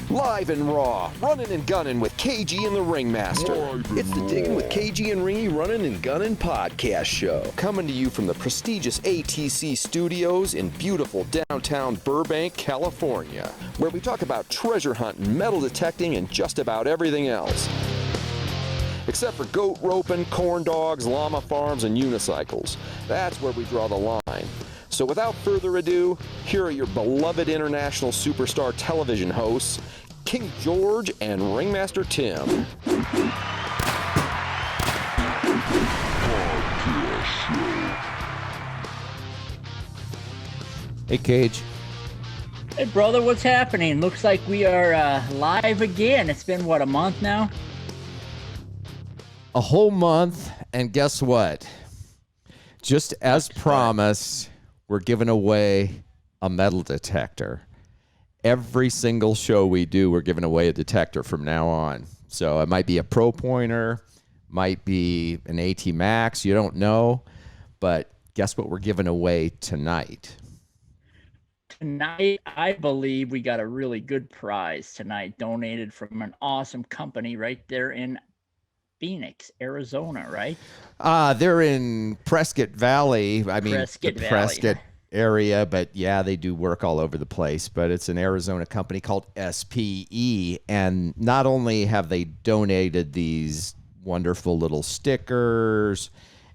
Live and raw, running and gunning with KG and the Ringmaster. It's the Digging with KG and Ringy Runnin' and Gunnin' podcast show. Coming to you from the prestigious ATC studios in beautiful downtown Burbank, California, where we talk about treasure hunting, metal detecting, and just about everything else. Except for goat roping, corn dogs, llama farms, and unicycles. That's where we draw the line. So without further ado, here are your beloved international superstar television hosts, King George and Ringmaster Tim. Hey, Cage. Hey, brother, what's happening? Looks like we are live again. It's been, what, a month now? A whole month, and guess what? Just as promised, we're giving away a metal detector. Every single show we do, we're giving away a detector from now on. So it might be a Pro Pointer, might be an AT Max, you don't know. But guess what we're giving away tonight? Tonight, I believe we got a really good prize tonight, donated from an awesome company right there in Phoenix, Arizona, right? They're in Prescott Valley. I mean, Prescott the Valley. Prescott area, but yeah, they do work all over the place. But it's an Arizona company called SPE, and not only have they donated these wonderful little stickers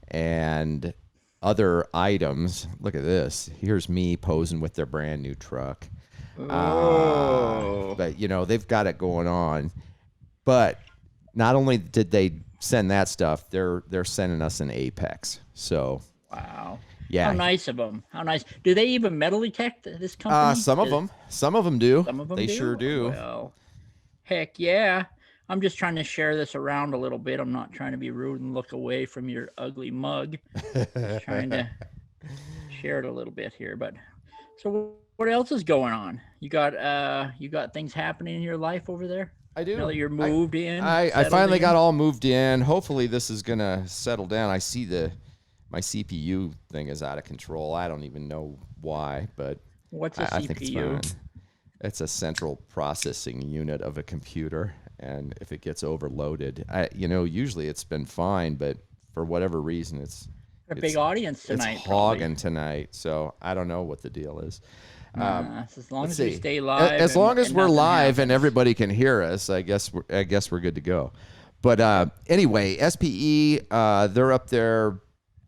and other items. Look at this. Here's me posing with their brand new truck. But you know, they've got it going on. But not only did they send that stuff, they're sending us an Apex. So wow. Yeah. How nice of them. How nice. Do they even metal detect this company? Some of them do. Some of them They sure do. Well, heck yeah. I'm just trying to share this around a little bit. I'm not trying to be rude and look away from your ugly mug. Just trying to share it a little bit here. But so what else is going on? You got things happening in your life over there? I do. Now that you're moved in. I finally got all moved in. Hopefully this is gonna settle down. I see my CPU thing is out of control. I don't even know why, but what's a I CPU? think it's fine. It's a central processing unit of a computer, and if it gets overloaded, usually it's been fine, but for whatever reason, it's a big audience tonight. It's hogging tonight, so I don't know what the deal is. As long as we stay live, as long as we're live happens. and everybody can hear us, I guess we're good to go. But anyway, SPE, they're up there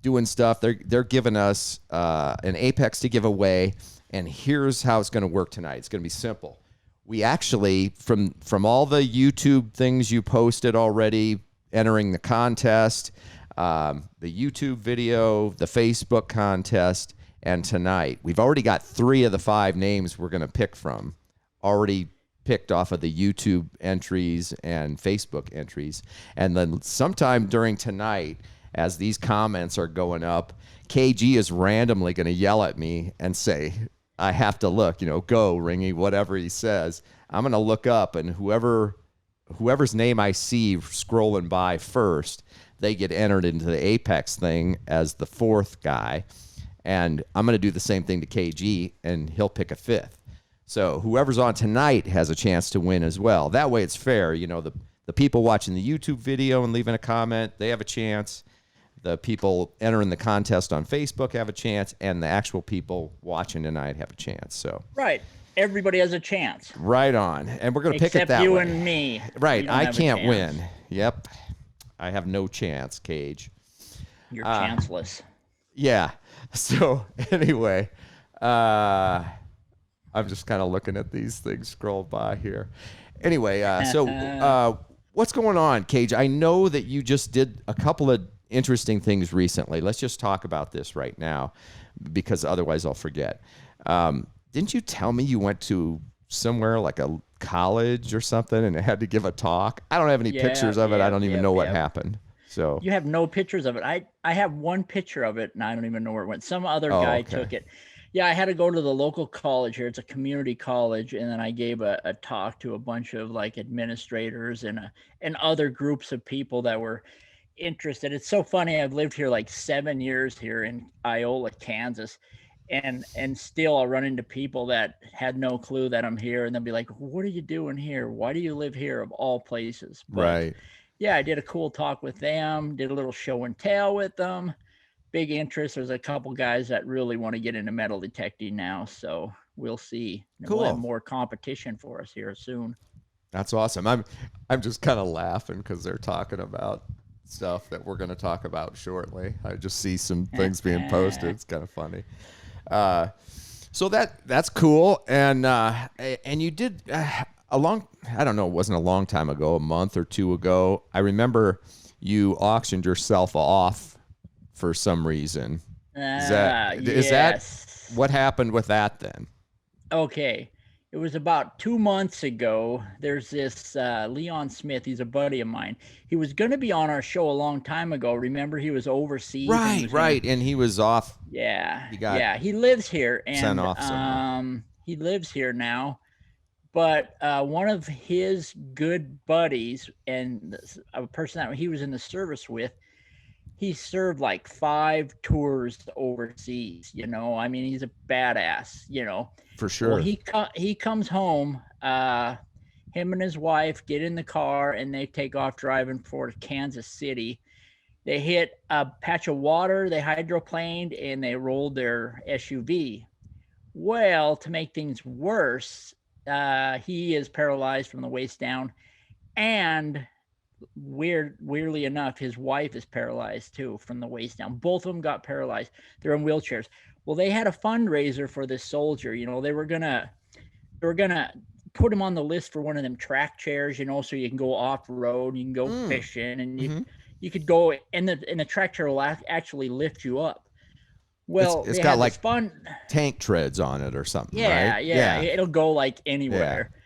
doing stuff. They're giving us an Apex to give away, and here's how it's going to work tonight. It's going to be simple. We actually, from all the YouTube things you posted already, entering the contest, the YouTube video, the Facebook contest, and tonight, we've already got 3 of the 5 names we're going to pick from, already picked off of the YouTube entries and Facebook entries. And then sometime during tonight, as these comments are going up, KG is randomly going to yell at me and say, I have to look, go, Ringy, whatever he says. I'm going to look up, and whoever's name I see scrolling by first, they get entered into the Apex thing as the 4th guy. And I'm going to do the same thing to KG, and he'll pick a 5th. So whoever's on tonight has a chance to win as well. That way it's fair. The people watching the YouTube video and leaving a comment, they have a chance. The people entering the contest on Facebook have a chance, and the actual people watching tonight have a chance. So right. Everybody has a chance. Right on. And we're going to pick it that way. Except you and me. Right. I can't win. Yep. I have no chance, Cage. You're chanceless. Yeah. So anyway, I'm just kind of looking at these things scroll by here. Anyway, so what's going on, Cage? I know that you just did a couple of interesting things recently. Let's just talk about this right now, because otherwise I'll forget. Didn't you tell me you went to somewhere like a college or something and had to give a talk? I don't have any pictures of it. I don't even know what happened. So you have no pictures of it. I have one picture of it, and I don't even know where it went. Some other guy took it. Yeah, I had to go to the local college here. It's a community college, and then I gave a talk to a bunch of like administrators and other groups of people that were interested. It's so funny. I've lived here like 7 years here in Iola, Kansas, and still I'll run into people that had no clue that I'm here, and they'll be like, "What are you doing here? Why do you live here of all places?" But Right. yeah, I did a cool talk with them, did a little show and tell with them. Big interest. There's a couple guys that really want to get into metal detecting now, so we'll see. And we'll have Cool. more competition for us here soon. That's awesome. I'm just kind of laughing because they're talking about stuff that we're going to talk about shortly. I just see some things being posted. It's kind of funny. So that's cool. And you did I don't know, it wasn't a long time ago, a month or two ago. I remember you auctioned yourself off for some reason. Is that Yes. what happened with that then? Okay. It was about 2 months ago. There's this Leon Smith. He's a buddy of mine. He was going to be on our show a long time ago. Remember, he was overseas. Right. And he was off. Yeah. He got he lives here. And sent off somewhere. he lives here now. But one of his good buddies and a person that he was in the service with, he served like 5 tours overseas. I mean, he's a badass. For sure. Well, he comes home. Him and his wife get in the car and they take off driving for Kansas City. They hit a patch of water. They hydroplaned and they rolled their SUV. Well, to make things worse, he is paralyzed from the waist down, and weirdly enough, his wife is paralyzed too from the waist down. Both of them got paralyzed. They're in wheelchairs. Well, they had a fundraiser for this soldier. They were gonna put him on the list for one of them track chairs, so you can go off road, you can go fishing, and you could go, and the track chair will actually lift you up. Well, it's got like fun tank treads on it or something. Yeah, right? yeah, it'll go like anywhere. Yeah.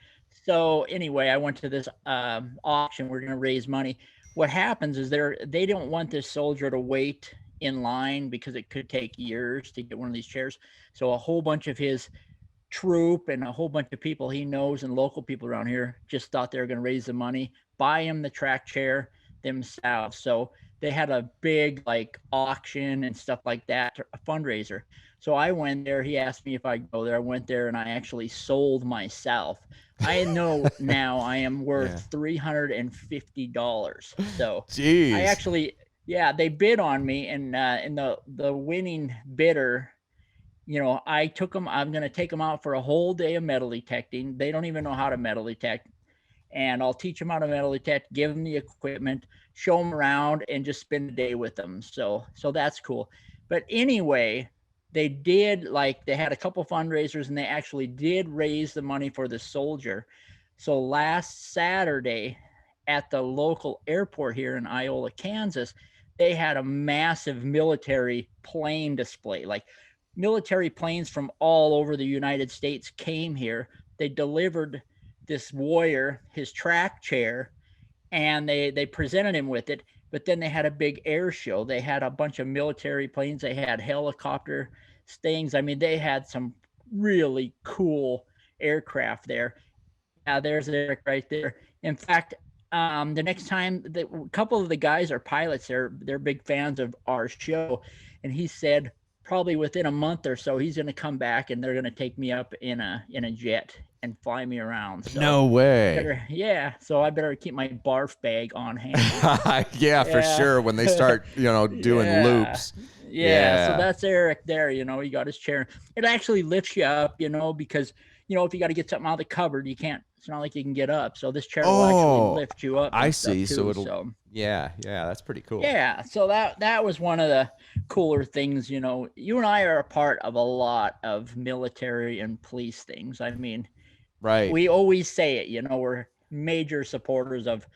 So anyway, I went to this auction. We're going to raise money. What happens is they don't want this soldier to wait in line because it could take years to get one of these chairs. So a whole bunch of his troop and a whole bunch of people he knows and local people around here just thought they were going to raise the money, buy him the track chair themselves. So they had a big auction and stuff like that, a fundraiser. So I went there. He asked me if I'd go there. I went there and I actually sold myself. I know now I am worth $350. So jeez. I actually, they bid on me, and the winning bidder, I took them. I'm going to take them out for a whole day of metal detecting. They don't even know how to metal detect, and I'll teach them how to metal detect, give them the equipment, show them around, and just spend a day with them. So that's cool. But anyway, they had a couple fundraisers, and they actually did raise the money for the soldier. So last Saturday at the local airport here in Iola, Kansas, they had a massive military plane display. Like military planes from all over the United States came here. They delivered this warrior his track chair, and they presented him with it. But then they had a big air show. They had a bunch of military planes. They had helicopter things. I mean, they had some really cool aircraft there. There's Eric right there. In fact, the next time, a couple of the guys are pilots. They're big fans of our show, and he said probably within a month or so he's going to come back and they're going to take me up in a jet and fly me around. So no way. So I better keep my barf bag on hand. Yeah, for sure. When they start, doing loops. Yeah. So that's Eric there. He got his chair. It actually lifts you up, because, if you got to get something out of the cupboard, you can't. It's not like you can get up. So this chair will actually lift you up. I see. Too, so it'll. Yeah, that's pretty cool. Yeah. So that was one of the cooler things. You and I are a part of a lot of military and police things. I mean, right. We always say it. We're major supporters of,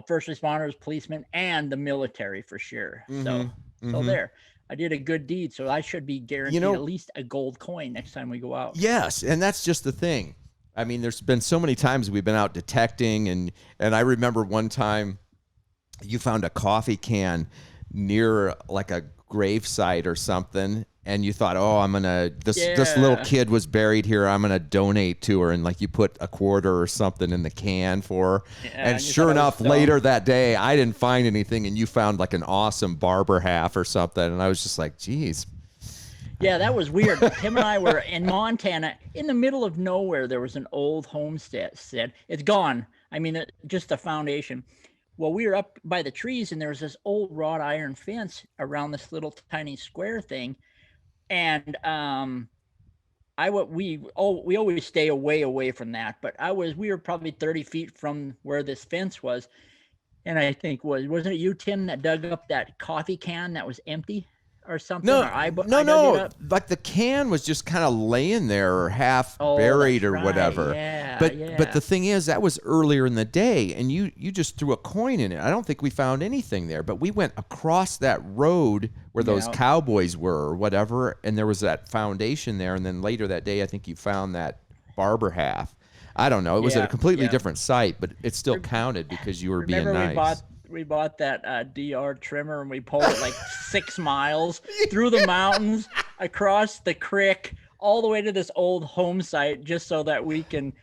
first responders, policemen, and the military for sure. So there. I did a good deed, so I should be guaranteed at least a gold coin next time we go out. Yes, and that's just the thing. I mean, there's been so many times we've been out detecting, and I remember one time you found a coffee can near like a gravesite or something, and you thought, this little kid was buried here, I'm gonna donate to her, and you put a quarter or something in the can for her. And sure enough, later that day I didn't find anything, and you found an awesome barber half or something, and I was just like, geez. Yeah, that was weird. Him and I were in Montana, in the middle of nowhere. There was an old homestead. It's gone. I mean, just the foundation. Well, we were up by the trees, and there was this old wrought iron fence around this little tiny square thing. And we always stay away from that. But we were probably 30 feet from where this fence was. And I think wasn't it you, Tim, that dug up that coffee can that was empty? Or something. No, or I dug it no. up. Like the can was just kind of laying there or half Oh, buried that's or right. whatever. Yeah, But the thing is, that was earlier in the day, and you just threw a coin in it. I don't think we found anything there, but we went across that road where those cowboys were or whatever, and there was that foundation there. And then later that day, I think you found that barber half. I don't know. It was at a completely different site, but it still counted because you were being nice. We bought that DR trimmer, and we pulled it like 6 miles through the mountains, across the creek, all the way to this old home site, just so that we can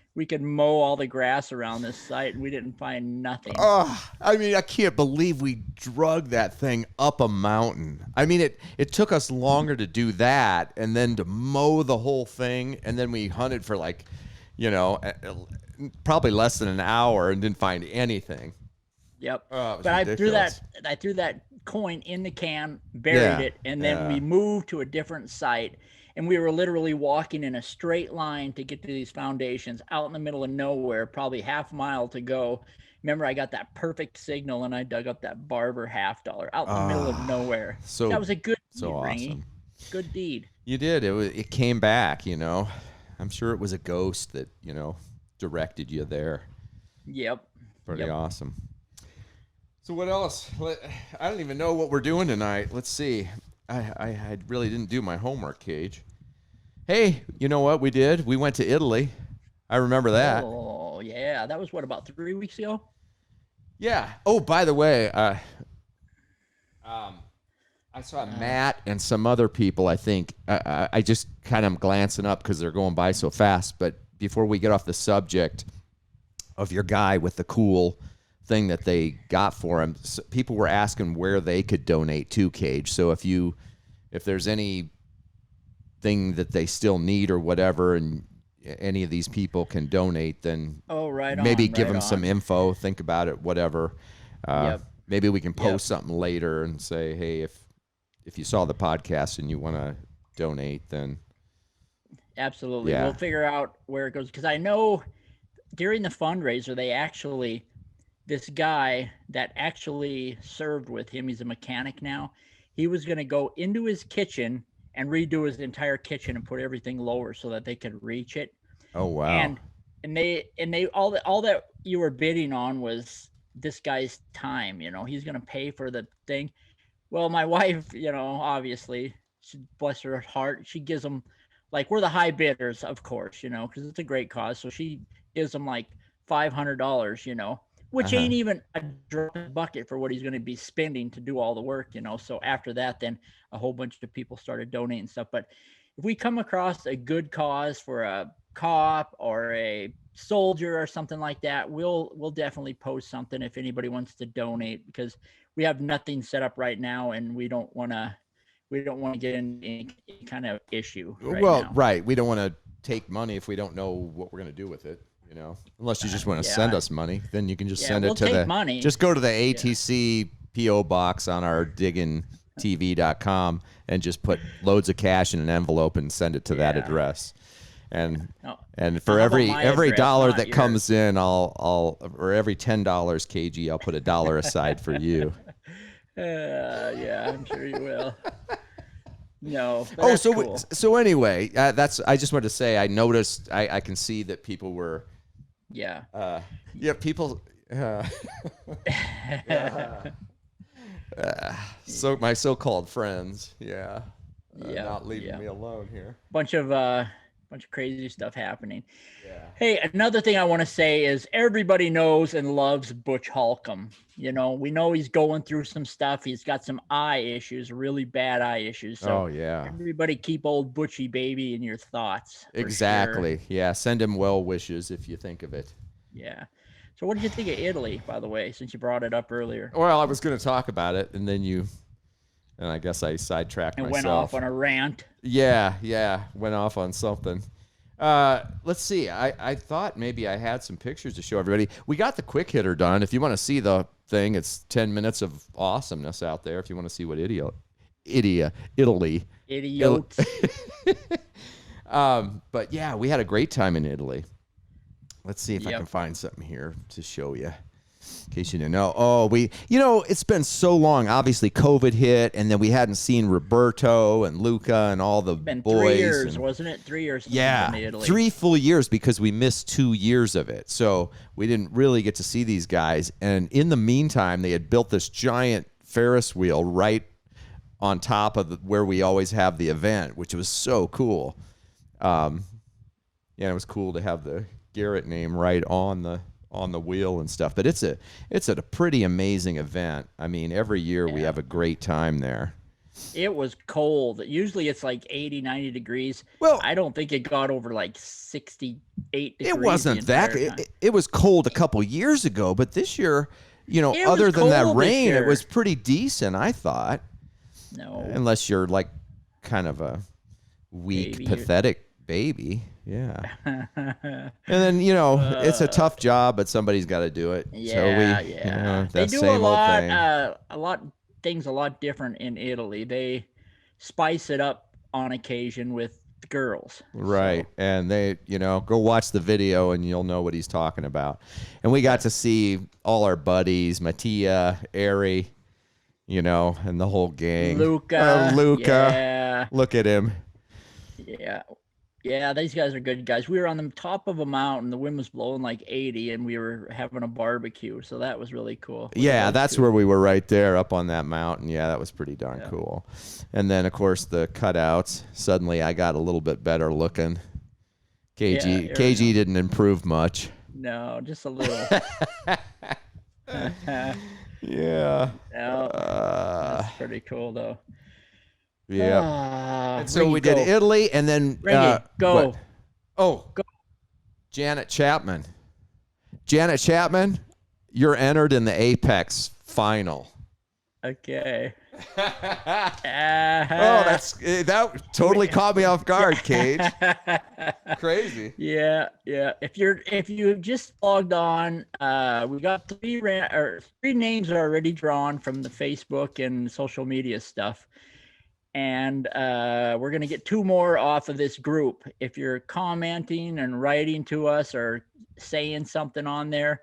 mow all the grass around this site, and we didn't find nothing. Oh, I mean, I can't believe we drug that thing up a mountain. I mean, it took us longer to do that, and then to mow the whole thing, and then we hunted for like, probably less than an hour and didn't find anything. Yep. Oh, but ridiculous. I threw that coin in the can, buried it, and then we moved to a different site. And we were literally walking in a straight line to get to these foundations out in the middle of nowhere, probably half a mile to go. Remember, I got that perfect signal, and I dug up that barber $50 out in the middle of nowhere. So that was a good deed, awesome. Ringy. Good deed. You did. It came back, I'm sure it was a ghost that, directed you there. Yep. Pretty awesome. So what else? I don't even know what we're doing tonight. Let's see. I really didn't do my homework, Cage. Hey, you know what we did? We went to Italy. I remember that. Oh, yeah. That was, about 3 weeks ago? Yeah. Oh, by the way, I saw Matt and some other people, I think. I just kind of am glancing up because they're going by so fast. But before we get off the subject of your guy with the cool thing that they got for him, people were asking where they could donate to, Cage. So if there's anything that they still need or whatever, and any of these people can donate, then maybe give them some info, think about it, whatever. Maybe we can post something later and say, hey, if you saw the podcast and you want to donate, then absolutely. We'll figure out where it goes, because I know during the fundraiser this guy that actually served with him, he's a mechanic now, he was going to go into his kitchen and redo his entire kitchen and put everything lower so that they could reach it. Oh, wow. And they all that you were bidding on was this guy's time. He's going to pay for the thing. Well, my wife, obviously, bless her heart, she gives them, like, we're the high bidders, of course, because it's a great cause. So she gives them like $500, which ain't even a drop in the bucket for what he's going to be spending to do all the work, So after that, then a whole bunch of people started donating stuff. But if we come across a good cause for a cop or a soldier or something like that, we'll definitely post something if anybody wants to donate, because we have nothing set up right now, and we don't want to get in any kind of issue right now. Right. We don't want to take money if we don't know what we're going to do with it. Unless you just want to send us money, then you can just send it to the money. Just go to the ATC PO box on our diggintv.com and just put loads of cash in an envelope and send it to that address. And for every dollar that comes in, or every $10 kg, I'll put $1 aside for you. Yeah, I'm sure you will. No. Cool. So anyway, I just wanted to say, I noticed, I can see that people were. People. So my so-called friends, not leaving me alone here. Bunch of crazy stuff happening. Hey, another thing I want to say is everybody knows and loves Butch Holcomb. We know he's going through some stuff. He's got some eye issues, really bad eye issues. So everybody keep old Butchie baby in your thoughts. Exactly. Sure. Yeah. Send him well wishes if you think of it. Yeah. So what did you think of Italy, by the way, since you brought it up earlier? Well, I was going to talk about it, and then you And I guess I sidetracked and myself. went off on a rant. Yeah, went off on something. Let's see. I thought maybe I had some pictures to show everybody. We got the quick hitter done. If you want to see the thing, it's 10 minutes of awesomeness out there. If you want to see what Italy. Idiots. But yeah, we had a great time in Italy. Let's see if I can find something here to show you. In case you didn't know. Oh, it's been so long. Obviously, COVID hit, and then we hadn't seen Roberto and Luca and all the Been boys. 3 years, wasn't it? 3 years. Yeah, Since Italy. 3 full years because we missed 2 years of it. So we didn't really get to see these guys. And in the meantime, they had built this giant Ferris wheel right on top of where we always have the event, which was so cool. Yeah, it was cool to have the Garrett name right on the wheel and stuff. But it's a pretty amazing event. I mean, every year we have a great time there. It was cold. Usually it's like 80, 90 degrees. Well, I don't think it got over like 68 degrees. It wasn't that. It was cold a couple years ago, but this year, other than that rain, it was pretty decent, I thought. No. Unless you're like kind of a weak, pathetic baby. Yeah. And then, it's a tough job, but somebody's got to do it. Yeah. They do a lot things a lot different in Italy. They spice it up on occasion with girls. Right. So. And they, go watch the video and you'll know what he's talking about. And we got to see all our buddies, Mattia, Ari, and the whole gang. Luca. Yeah. Look at him. Yeah. Yeah, these guys are good guys. We were on the top of a mountain. The wind was blowing like 80, and we were having a barbecue. So that was really cool. Yeah, that's where we were right there up on that mountain. Yeah, that was pretty darn cool. And then, of course, the cutouts. Suddenly I got a little bit better looking. KG didn't improve much. No, just a little. Yeah. No, that's pretty cool, though. Yeah. And so we did Italy, and then Ringy, go. What? Oh, go. Janet Chapman, you're entered in the Apex final. Okay. That totally caught me off guard, Cage. Crazy. Yeah. If you just logged on, we got three names already drawn from the Facebook and social media stuff. And we're going to get 2 more off of this group. If you're commenting and writing to us or saying something on there,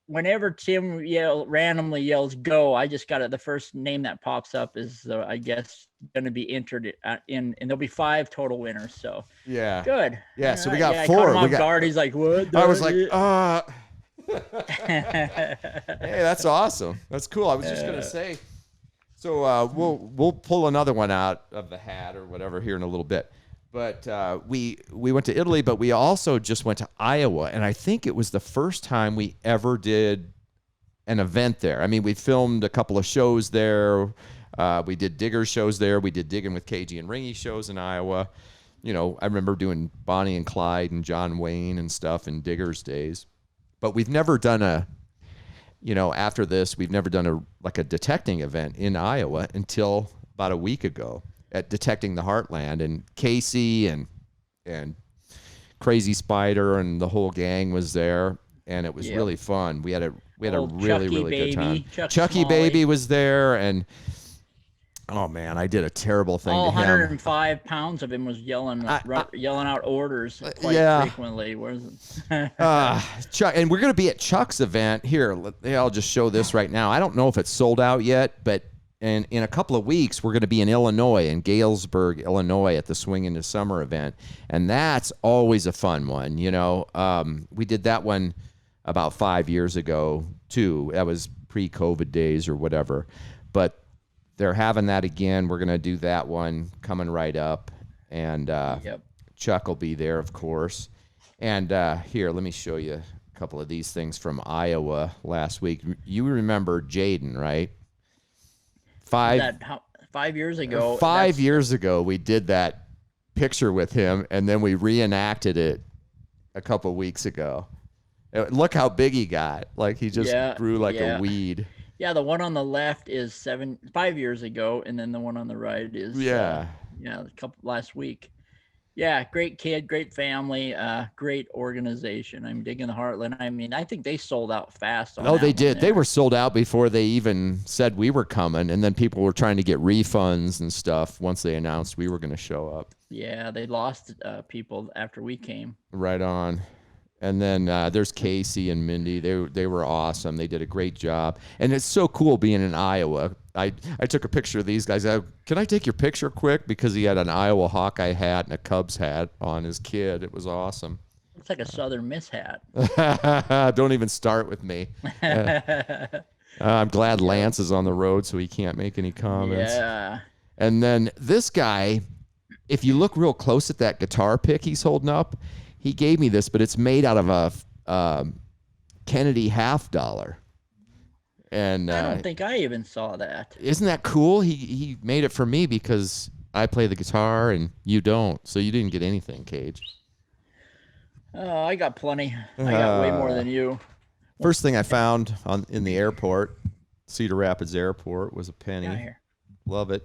whenever Tim randomly yells go, I just got it. The first name that pops up is, I guess, going to be entered in, and there's 5 total winners. So yeah, good. Yeah, so we got 4. Caught him off guard. He's like, what? I was like, hey, that's awesome. That's cool. I was just going to say. So we'll pull another one out of the hat or whatever here in a little bit. But we went to Italy, but we also just went to Iowa, and I think it was the first time we ever did an event there. I mean, we filmed a couple of shows there. We did Digger shows there. We did Digging with KG and Ringy shows in Iowa. I remember doing Bonnie and Clyde and John Wayne and stuff in Digger's days. But we've never done after this, we've never done a detecting event in Iowa until about a week ago at Detecting the Heartland, and Casey and Crazy Spider and the whole gang was there, and it was really fun. We had a really good time. Chucky Baby was there, and oh man, I did a terrible thing to him. 105 pounds of him was yelling out orders quite frequently. Chuck, and we're going to be at Chuck's event here. I'll just show this right now. I don't know if it's sold out yet, but in a couple of weeks, we're going to be in Illinois, in Galesburg, Illinois, at the Swing into Summer event, and that's always a fun one. We did that one about 5 years ago too. That was pre-COVID days or whatever, but they're having that again. We're going to do that one coming right up. And Chuck will be there, of course. And here, let me show you a couple of these things from Iowa last week. You remember Jaden, right? 5 years ago. 5 years ago, we did that picture with him, and then we reenacted it a couple weeks ago. Look how big he got. Like, he just grew like a weed. Yeah, the one on the left is 5 years ago, and then the one on the right is a couple last week. Yeah, great kid, great family, great organization. I'm digging the Heartland. I mean, I think they sold out fast. Oh, they did. They were sold out before they even said we were coming, and then people were trying to get refunds and stuff once they announced we were going to show up. Yeah, they lost people after we came. Right on. And then there's Casey and Mindy. They were awesome. They did a great job. And it's so cool being in Iowa. I took a picture of these guys. Can I take your picture quick? Because he had an Iowa Hawkeye hat and a Cubs hat on his kid. It was awesome. Looks like a Southern Miss hat. Don't even start with me. I'm glad Lance is on the road so he can't make any comments. Yeah. And then this guy, if you look real close at that guitar pick he's holding up, he gave me this, but it's made out of a Kennedy $50. And I don't think I even saw that. Isn't that cool? He made it for me because I play the guitar and you don't, so you didn't get anything, Cage. Oh, I got plenty. I got way more than you. First thing I found in the airport, Cedar Rapids Airport, was a penny. Here. Love it.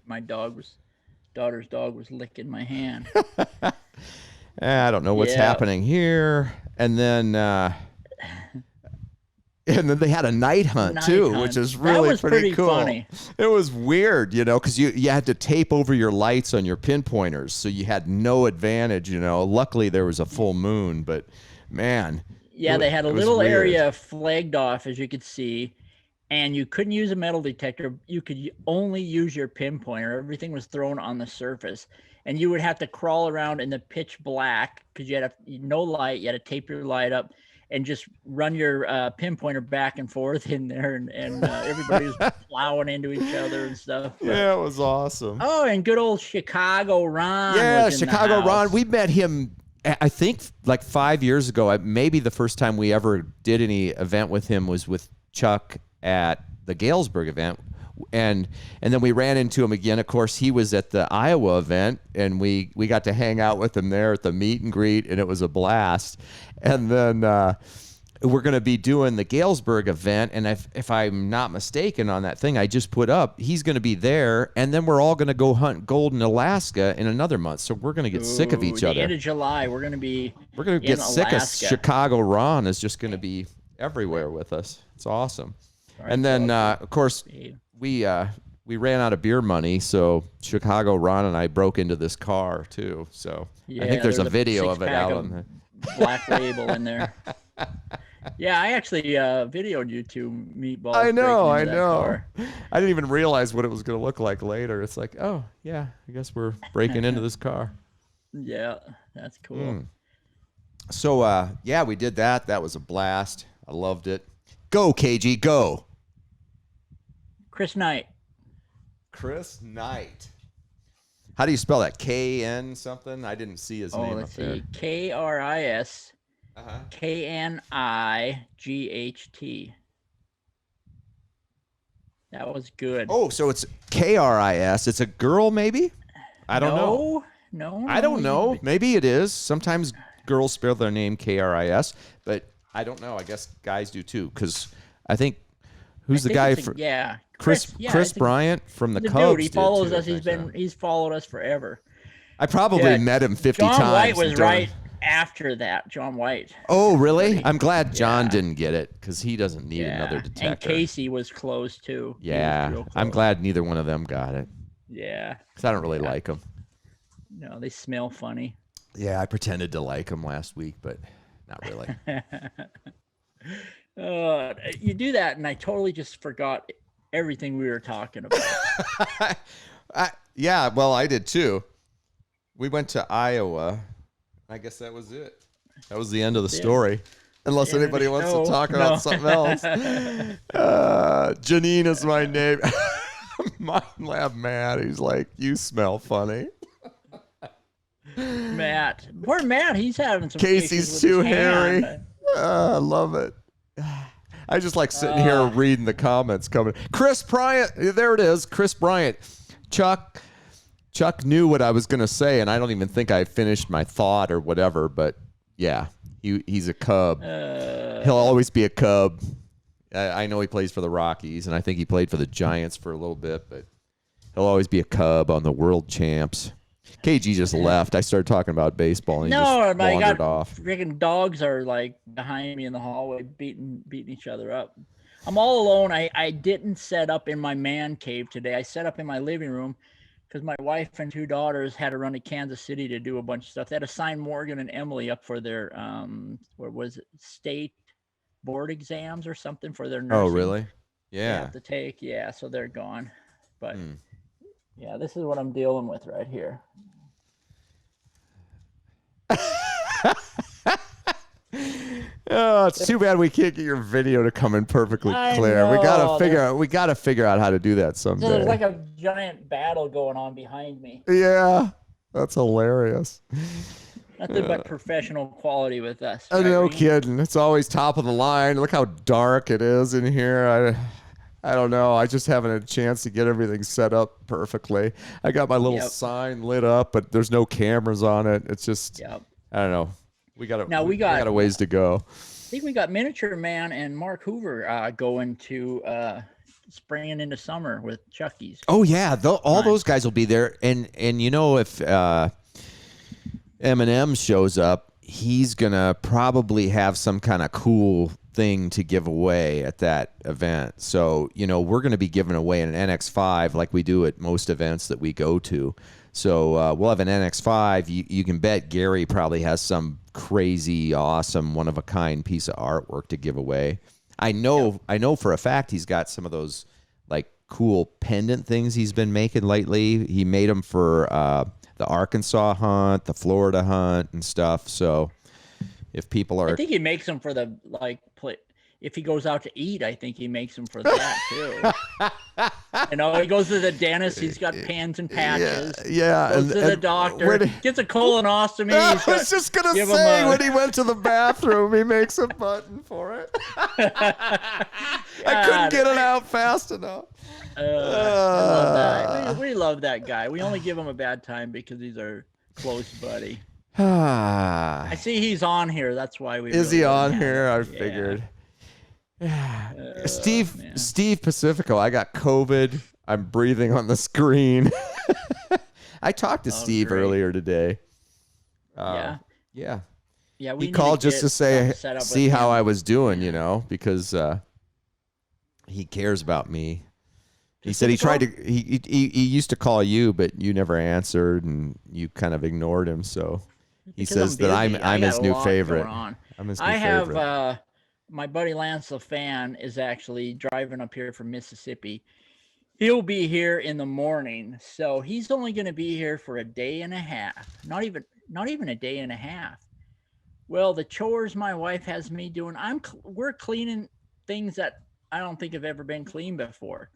My daughter's dog was licking my hand. I don't know what's happening here. And then they had a night hunt too, which is really pretty cool. Funny. It was weird, because you had to tape over your lights on your pinpointers, so you had no advantage. Luckily there was a full moon, but man. Yeah, they had a little area flagged off, as you could see, and you couldn't use a metal detector. You could only use your pinpointer. Everything was thrown on the surface. And you would have to crawl around in the pitch black because you had no light. You had to tape your light up and just run your pinpointer back and forth in there. And everybody was plowing into each other and stuff. But, yeah, it was awesome. Oh, and good old Chicago Ron. Yeah, was in Chicago the house. Ron. We met him, I think, like 5 years ago. Maybe the first time we ever did any event with him was with Chuck at the Galesburg event. And then we ran into him again. Of course, he was at the Iowa event, and we got to hang out with him there at the meet and greet, and it was a blast. And then we're going to be doing the Galesburg event, and if I'm not mistaken on that thing I just put up, he's going to be there, and then we're all going to go hunt gold in Alaska in another month. So we're going to get sick of each other. The end of July, we're going to get sick of Chicago. Ron is just going to be everywhere with us. It's awesome. Right, and then, of course, we ran out of beer money, so Chicago Ron and I broke into this car too. So I think there's a video of it out on the Black Label in there. Yeah, I actually videoed you two meatballs. I know. Car. I didn't even realize what it was going to look like later. It's like, oh yeah, I guess we're breaking into this car. Yeah, that's cool. So yeah, we did that. That was a blast. I loved it. Go, KG, go. Chris Knight. Chris Knight. How do you spell that? K-N something? I didn't see his name up there. K-R-I-S K-N-I-G-H-T. That was good. Oh, so it's K-R-I-S. It's a girl, maybe? I don't know. No. I don't know. Maybe it is. Sometimes girls spell their name K-R-I-S, but I don't know. I guess guys do too, because I think who's the guy for? Yeah, Chris Bryant from the Cubs. Dude, he follows us. He's followed us forever. I probably met him 50 times. John White was right after that. John White. Oh, really? I'm glad John didn't get it because he doesn't need another detector. And Casey was close too. Yeah, I'm glad neither one of them got it. Yeah, because I don't really like them. No, they smell funny. Yeah, I pretended to like them last week, but not really. You do that, and I totally just forgot everything we were talking about. Yeah, well, I did too. We went to Iowa. I guess that was it. That was the end of the story. Unless anybody wants to talk about something else. Janine is my name. Mind Lab Matt. He's like, you smell funny. Matt. Poor Matt. He's having some Casey's too hairy. I love it. I just like sitting here reading the comments coming. Chris Bryant. There it is. Chris Bryant. Chuck knew what I was going to say, and I don't even think I finished my thought or whatever, but yeah, he's a Cub. He'll always be a Cub. I know he plays for the Rockies, and I think he played for the Giants for a little bit, but he'll always be a Cub on the World Champs. KG just left. I started talking about baseball, and he just wandered off. Freaking dogs are like behind me in the hallway, beating each other up. I'm all alone. I didn't set up in my man cave today. I set up in my living room because my wife and 2 daughters had to run to Kansas City to do a bunch of stuff. They had to sign Morgan and Emily up for their what was it, state board exams or something for their nursing. Oh, really? Yeah. They have to take. Yeah, so they're gone. But yeah, this is what I'm dealing with right here. Oh, it's too bad we can't get your video to come in perfectly clear. Know, we gotta figure out how to do that someday. There's like a giant battle going on behind me. Yeah, that's hilarious. Nothing but professional quality with us. Right, No Ringy? kidding. It's always top of the line. Look how dark it is in here. I don't know. I just haven't had a chance to get everything set up perfectly. I got my little sign lit up, but there's no cameras on it. It's just, I don't know. We got a ways to go. I think we got Miniature Man and Mark Hoover going to springing into summer with Chucky's. Oh yeah, all those guys will be there, and if Eminem shows up, he's gonna probably have some kind of cool thing to give away at that event. So we're gonna be giving away an NX5 like we do at most events that we go to. So we'll have an NX5. You can bet Gary probably has some crazy, awesome, one-of-a-kind piece of artwork to give away. I know for a fact he's got some of those like cool pendant things he's been making lately. He made them for the Arkansas hunt, the Florida hunt, and stuff. So if people are, I think he makes them for the if he goes out to eat, I think he makes them for that too. He goes to the dentist. He's got pans and patches. Yeah. Goes to the doctor. Gets a colonoscopy. I was just gonna say when he went to the bathroom, he makes a button for it. I couldn't get it out fast enough. I love that. We love that guy. We only give him a bad time because he's our close buddy. I see he's on here. That's why we. Is he on here? I figured. Steve Pacifico, I got COVID. I'm breathing on the screen. I talked to Steve earlier today. Yeah. He called just to see how I was doing, because he cares about me. He said he tried to. He used to call you, but you never answered, and you kind of ignored him. So he says that I'm his new favorite. I'm his new favorite. My buddy Lance LaFan is actually driving up here from Mississippi. He'll be here in the morning, so he's only going to be here for a day and a half. Not even a day and a half. Well, the chores my wife has me doing, we're cleaning things that I don't think have ever been cleaned before.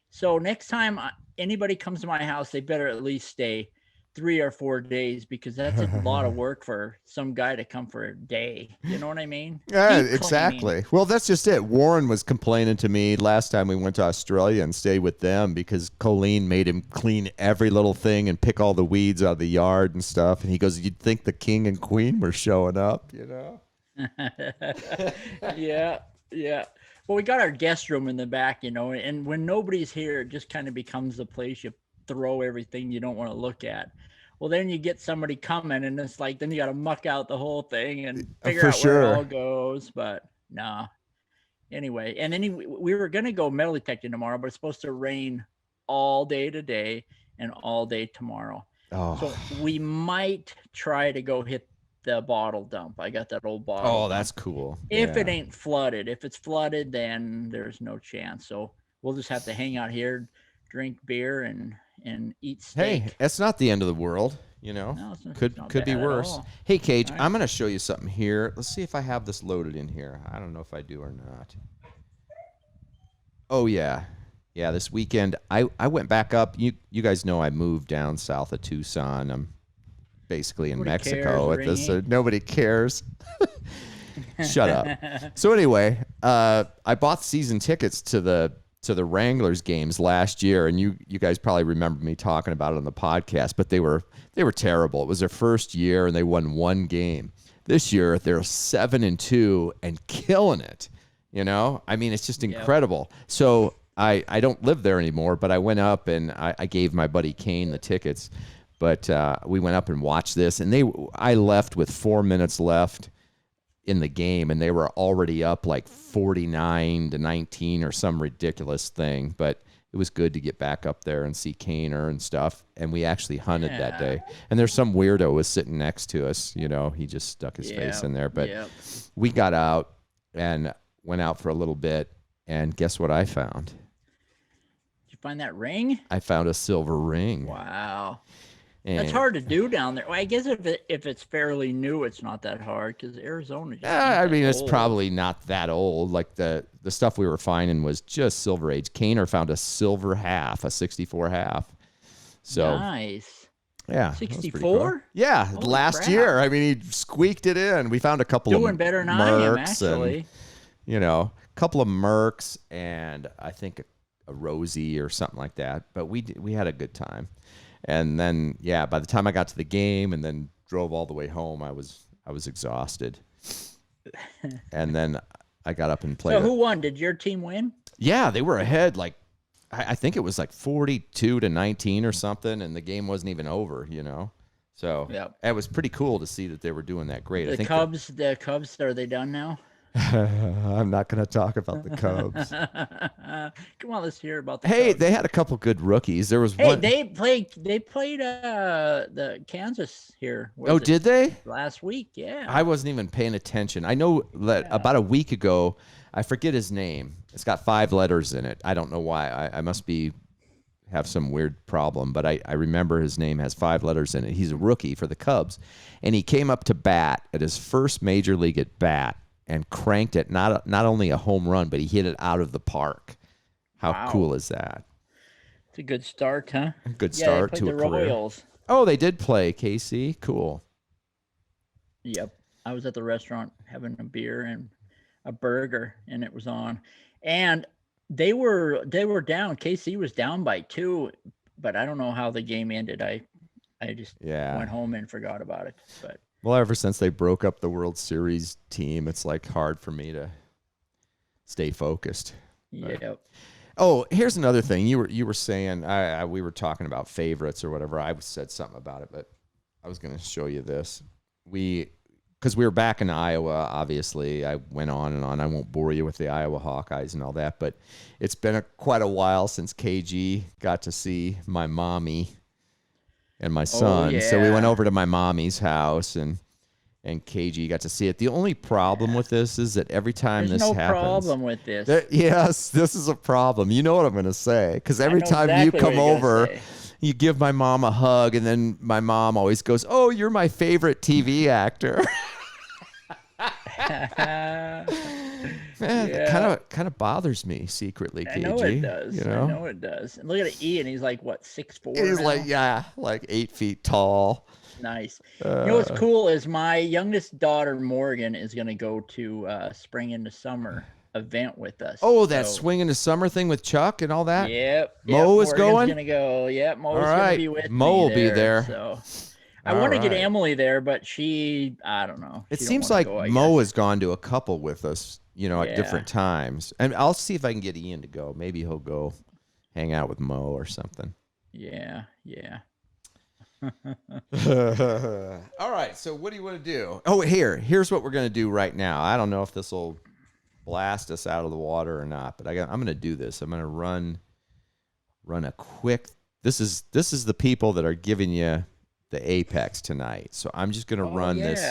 So next time anybody comes to my house, they better at least stay 3 or 4 days, because that's a lot of work for some guy to come for a day. You know what I mean? Yeah, exactly. Well, that's just it. Warren was complaining to me last time we went to Australia and stayed with them because Colleen made him clean every little thing and pick all the weeds out of the yard and stuff. And he goes, "You'd think the king and queen were showing up, Yeah. Well, we got our guest room in the back, and when nobody's here, it just kind of becomes the place you throw everything you don't want to look at. Well, then you get somebody coming, and it's like, then you got to muck out the whole thing and figure out where it all goes. But nah. Anyway, and then we were going to go metal detecting tomorrow, but it's supposed to rain all day today and all day tomorrow. Oh. So we might try to go hit the bottle dump. I got that old bottle. Oh, that's cool. If it ain't flooded. If it's flooded, then there's no chance. So we'll just have to hang out here, drink beer, and eat steak. Hey, that's not the end of the world, No, could be worse. Hey, Cage, right. I'm going to show you something here. Let's see if I have this loaded in here. I don't know if I do or not. Oh, yeah. Yeah, this weekend, I went back up. You guys know I moved down south of Tucson. I'm basically in Mexico at this. Nobody cares. Shut up. So anyway, I bought season tickets to the Wranglers games last year, and you guys probably remember me talking about it on the podcast, but they were terrible. It was their first year, and they won 1 game. This year, they're 7-2 and killing it. You know, I mean, it's just incredible. So I don't live there anymore, but I went up and I gave my buddy Kane the tickets. But we went up and watched this, and I left with 4 minutes left in the game, and they were already up like 49-19 or some ridiculous thing. But it was good to get back up there and see Kaner and stuff. And we actually hunted that day. And there's some weirdo was sitting next to us. You know, he just stuck his face in there. But we got out and went out for a little bit, and guess what I found? Did you find that ring? I found a silver ring. Wow. And that's hard to do down there. Well, I guess if it's fairly new, it's not that hard because Arizona. I mean, it's probably not that old. Like the stuff we were finding was just Silver Age. Kaner found a silver half, a 64 half. So nice. Yeah. 64? Cool. Yeah, Holy last crap. year. I mean, he squeaked it in. We found a couple doing of better than I am, Mercs actually. and, you know, a couple of Mercs and I think a Rosie or something like that. But we had a good time. And then, yeah, by the time I got to the game and then drove all the way home, I was exhausted. And then I got up and played. So who won? Did your team win? Yeah, they were ahead. Like I think it was like 42-19 or something, and the game wasn't even over. You know, so it was pretty cool to see that they were doing that great. The Cubs, are they done now? I'm not going to talk about the Cubs. Come on, let's hear about the Hey, Cubs. they had a couple good rookies. There was Hey, one. they played the Kansas here. Did they? Last week, yeah. I wasn't even paying attention. I know that about a week ago, I forget his name. It's got 5 letters in it. I don't know why. I must have some weird problem, but I remember his name has 5 letters in it. He's a rookie for the Cubs, and he came up to bat at his first major league at bat and cranked it, not only a home run, but he hit it out of the park. How cool is that? It's a good start, huh? A good start to a career. Royals. Oh, they did play, KC. Cool. Yep. I was at the restaurant having a beer and a burger, and it was on. And they were down. KC was down by 2, but I don't know how the game ended. I just went home and forgot about it. But well, ever since they broke up the World Series team, it's like hard for me to stay focused. Yeah. Oh, here's another thing. You were saying we were talking about favorites or whatever. I said something about it, but I was going to show you this. Because we were back in Iowa, obviously. I went on and on. I won't bore you with the Iowa Hawkeyes and all that, but it's been quite a while since KG got to see my mommy and my son. So we went over to my mommy's house and KG got to see it. The only problem with this is that every time There's this no happens, problem with this. yes, this is a problem. You know what I'm going to say, because every time you come over, you give my mom a hug, and then my mom always goes, "Oh, you're my favorite TV actor." Man, it kind of bothers me secretly, KG. I know it does. You know? I know it does. And look at Ian. He's like, what, 6'4"? He's now? like 8 feet tall. Nice. You know what's cool is my youngest daughter, Morgan, is going to go to Spring into Summer event with us. Oh, that swing into summer thing with Chuck and all that? Yep. Mo is going? Going to go. Yep, Mo's all going right. to be with Mo me will be there. So I want to get Emily there, but I don't know. It seems like Mo has gone to a couple with us, at different times. And I'll see if I can get Ian to go. Maybe he'll go hang out with Mo or something. Yeah. All right, so what do you want to do? Oh, here's what we're going to do right now. I don't know if this will blast us out of the water or not, but I'm going to do this. I'm going to run a quick. This is the people that are giving you the Apex tonight. So I'm just going to run this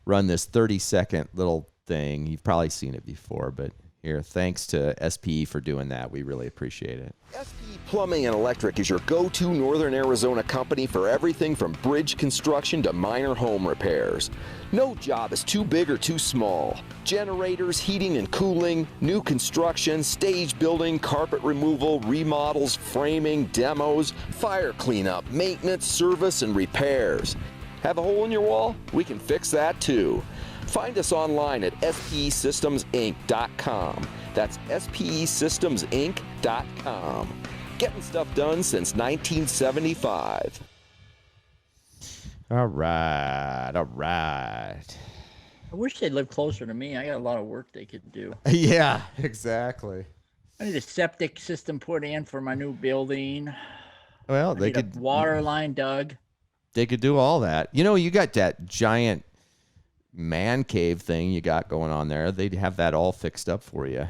30-second little thing. You've probably seen it before, but here, thanks to SPE for doing that. We really appreciate it. SPE Plumbing and Electric is your go-to Northern Arizona company for everything from bridge construction to minor home repairs. No job is too big or too small. Generators, heating and cooling, new construction, stage building, carpet removal, remodels, framing, demos, fire cleanup, maintenance, service, and repairs. Have a hole in your wall? We can fix that too. Find us online at spesystemsinc.com. That's spesystemsinc.com. Getting stuff done since 1975. All right. I wish they'd live closer to me. I got a lot of work they could do. Yeah, exactly. I need a septic system put in for my new building. Well, I need a water line dug. They could do all that. You got that giant man cave thing you got going on there. They'd have that all fixed up for you.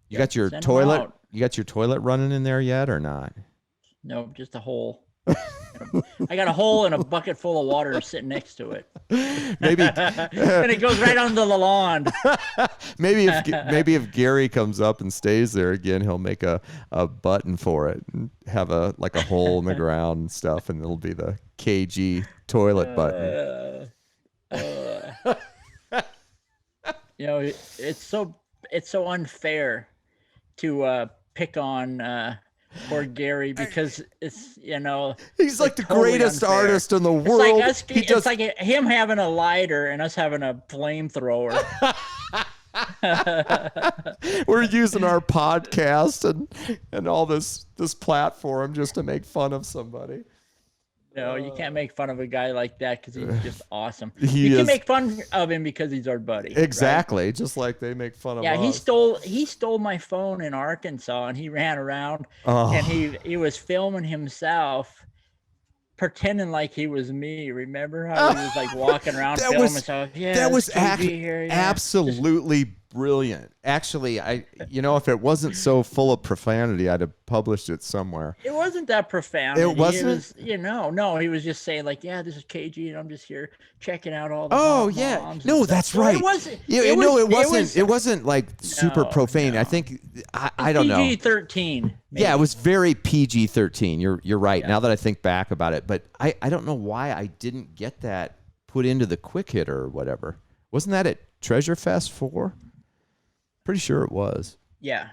You got your toilet. You got your toilet running in there yet or not? No, just a hole. I got a hole and a bucket full of water sitting next to it. Maybe and it goes right onto the lawn. maybe if Gary comes up and stays there again, he'll make a button for it and have a hole in the ground and stuff, and it'll be the KG toilet button. It's so unfair to pick on poor Gary because it's he's like the totally greatest unfair. Artist in the world. It's like him having a lighter and us having a flamethrower. We're using our podcast and all this platform just to make fun of somebody. No, you can't make fun of a guy like that because he's just awesome. You can make fun of him because he's our buddy. Exactly, right? Just like they make fun of us. Yeah, he stole my phone in Arkansas, and he ran around and he was filming himself, pretending like he was me. Remember how he was like walking around filming himself? Yeah, that was absolutely brilliant. Actually, if it wasn't so full of profanity, I'd have published it somewhere. It wasn't that profound. It wasn't. No, he was just saying like, yeah, this is KG, and I'm just here checking out all the. No, that's right. It wasn't. It wasn't like super profane. No. I think I don't know. PG-13. Yeah, it was very PG-13. You're right. Yeah. Now that I think back about it, but I don't know why I didn't get that put into the quick hitter or whatever. Wasn't that at Treasure Fest 4? Pretty sure it was. Yeah.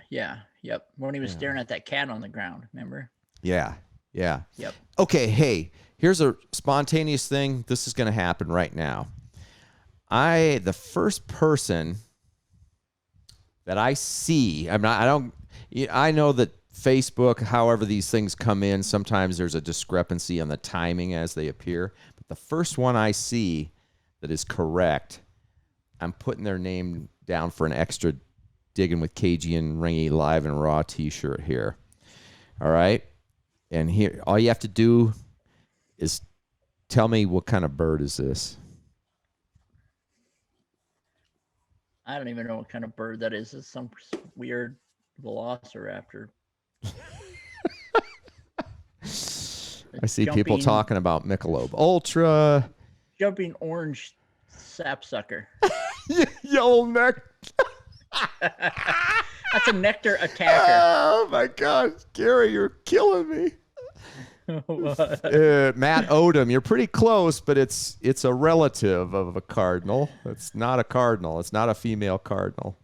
Yep. When he was staring at that cat on the ground, remember? Yeah. Yep. Okay, hey, here's a spontaneous thing. This is going to happen right now. The first person that I see, I know that Facebook, however these things come in, sometimes there's a discrepancy on the timing as they appear. But the first one I see that is correct, I'm putting their name down for an extra Digging with KG and Ringy live and raw t-shirt here. All right. And here, all you have to do is tell me what kind of bird is this. I don't even know what kind of bird that is. It's some weird velociraptor. I see people talking about Michelob Ultra. Jumping orange sapsucker. Yellow neck. That's a nectar attacker. Oh my gosh, Gary, you're killing me. Matt Odom, you're pretty close, but it's a relative of a cardinal. It's not a cardinal. It's not a female cardinal.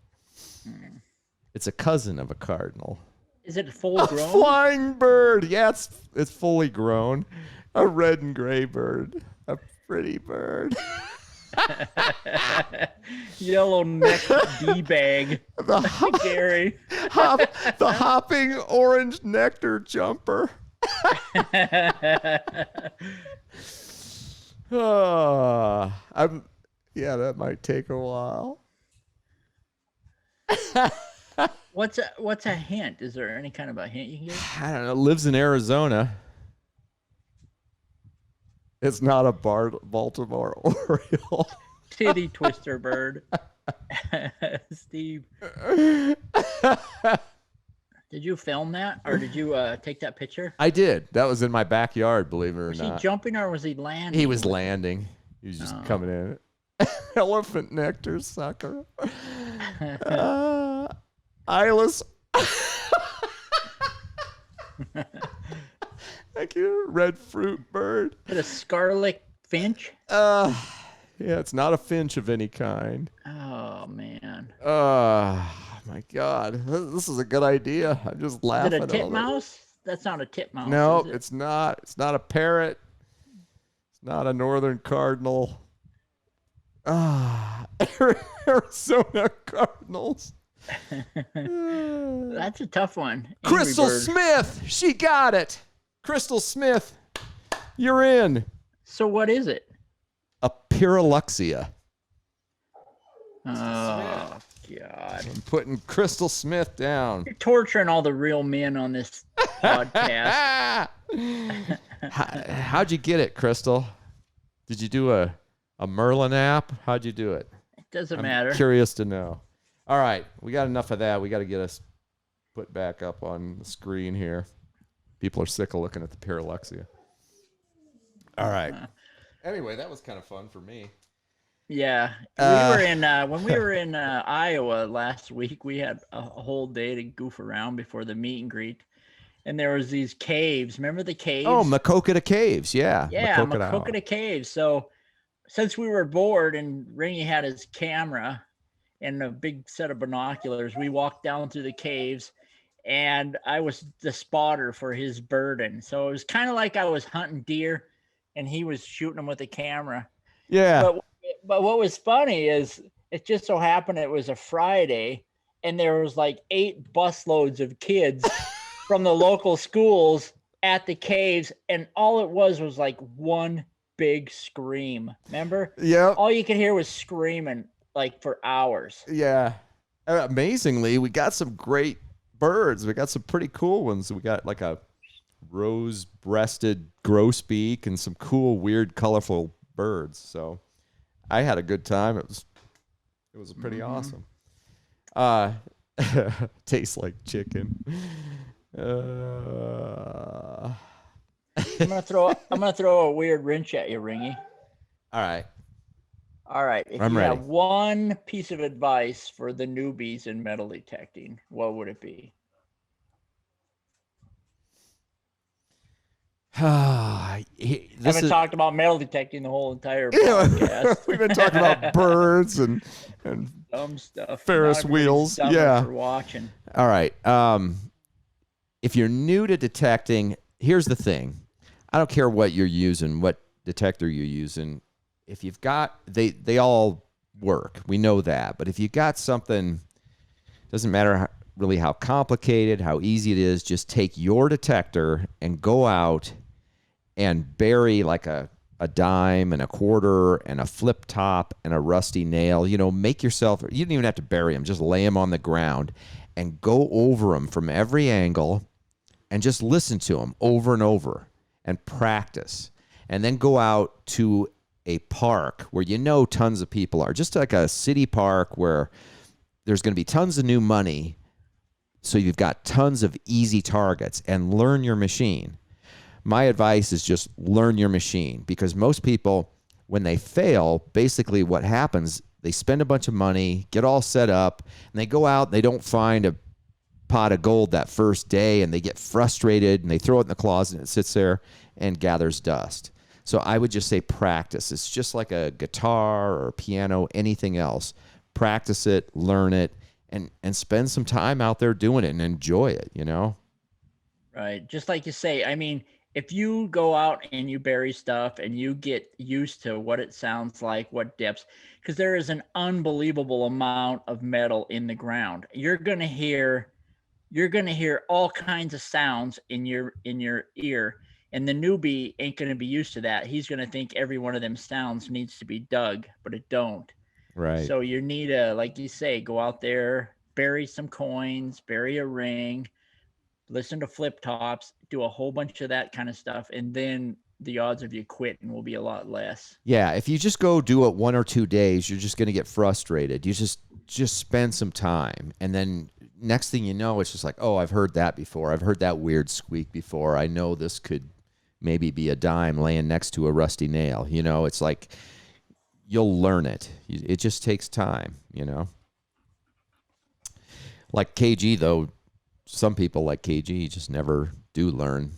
It's a cousin of a cardinal. Is it full grown? A flying bird. Yeah, it's fully grown. A red and gray bird. A pretty bird. Yellow neck D-bag. Gary. The hopping orange nectar jumper. That might take a while. What's a hint? Is there any kind of a hint you can give? I don't know. Lives in Arizona. It's not a Baltimore Oriole. Titty twister bird. Steve. Did you film that, or did you take that picture? I did. That was in my backyard, believe it or not. Was he jumping or was he landing? He was landing. He was just coming in. Elephant nectar sucker. Eyeless. Thank you. Red fruit bird. Is it a scarlet finch? Yeah, it's not a finch of any kind. Oh, man. My God. This is a good idea. I'm just laughing. Is it a titmouse? That's not a titmouse. No, it's not. It's not a parrot. It's not a northern cardinal. Arizona Cardinals. That's a tough one. Crystal Smith. She got it. Crystal Smith, you're in. So what is it? A Pyrrhuxia. Oh, God. I'm putting Crystal Smith down. You're torturing all the real men on this podcast. How'd you get it, Crystal? Did you do a Merlin app? How'd you do it? It doesn't I'm matter. curious to know. All right, we got enough of that. We got to get us put back up on the screen here. People are sick of looking at the Paralexia. All right. Anyway, that was kind of fun for me. Yeah, we were in when we were in Iowa last week. We had a whole day to goof around before the meet and greet, and there was these caves. Remember the caves? Oh, Makokata Caves, yeah. Yeah, Makokata Caves. So since we were bored and Ringy had his camera and a big set of binoculars, we walked down through the caves, and I was the spotter for his burden. So it was kind of like I was hunting deer, and he was shooting them with a camera. Yeah. But what was funny is it just so happened it was a Friday, and there was like 8 busloads of kids from the local schools at the caves, and all it was like one big scream. Remember? Yeah. All you could hear was screaming like for hours. Yeah. Amazingly, we got some great birds. We got some pretty cool ones. We got like a rose-breasted grosbeak and some cool, weird, colorful birds. So I had a good time. It was pretty awesome. Tastes like chicken. I'm gonna throw a weird wrench at you, Ringy. All right. All right. If I'm you ready. have one piece of advice for the newbies in metal detecting, what would it be? Haven't talked about metal detecting the whole entire podcast. We've been talking about birds and dumb stuff. Ferris wheels. Yeah. For watching. All right. If you're new to detecting, here's the thing. I don't care what you're using, what detector you're using. If you've got, they all work. We know that. But if you got something, doesn't matter really how complicated, how easy it is, just take your detector and go out and bury like a dime and a quarter and a flip top and a rusty nail. You know, make yourself, you don't even have to bury them, just lay them on the ground and go over them from every angle and just listen to them over and over and practice. And then go out to a park where you know tons of people are, just like a city park where there's going to be tons of new money. So you've got tons of easy targets, and learn your machine. My advice is just learn your machine, because most people, when they fail, basically what happens, they spend a bunch of money, get all set up, and they go out and they don't find a pot of gold that first day, and they get frustrated and they throw it in the closet and it sits there and gathers dust. So I would just say practice. It's just like a guitar or a piano, anything else. Practice it, learn it, and spend some time out there doing it and enjoy it, you know? Right. Just like you say, I mean, if you go out and you bury stuff and you get used to what it sounds like, what depths, because there is an unbelievable amount of metal in the ground. You're going to hear all kinds of sounds in your ear. And the newbie ain't going to be used to that. He's going to think every one of them sounds needs to be dug, but it don't. Right. So you need to, like you say, go out there, bury some coins, bury a ring, listen to flip tops, do a whole bunch of that kind of stuff. And then the odds of you quitting will be a lot less. Yeah. If you just go do it 1 or 2 days, you're just going to get frustrated. You just spend some time. And then next thing you know, it's just like, oh, I've heard that before. I've heard that weird squeak before. I know this could maybe be a dime laying next to a rusty nail. You know, it's like you'll learn it. It just takes time, you know. Like KG, though, some people like KG just never do learn,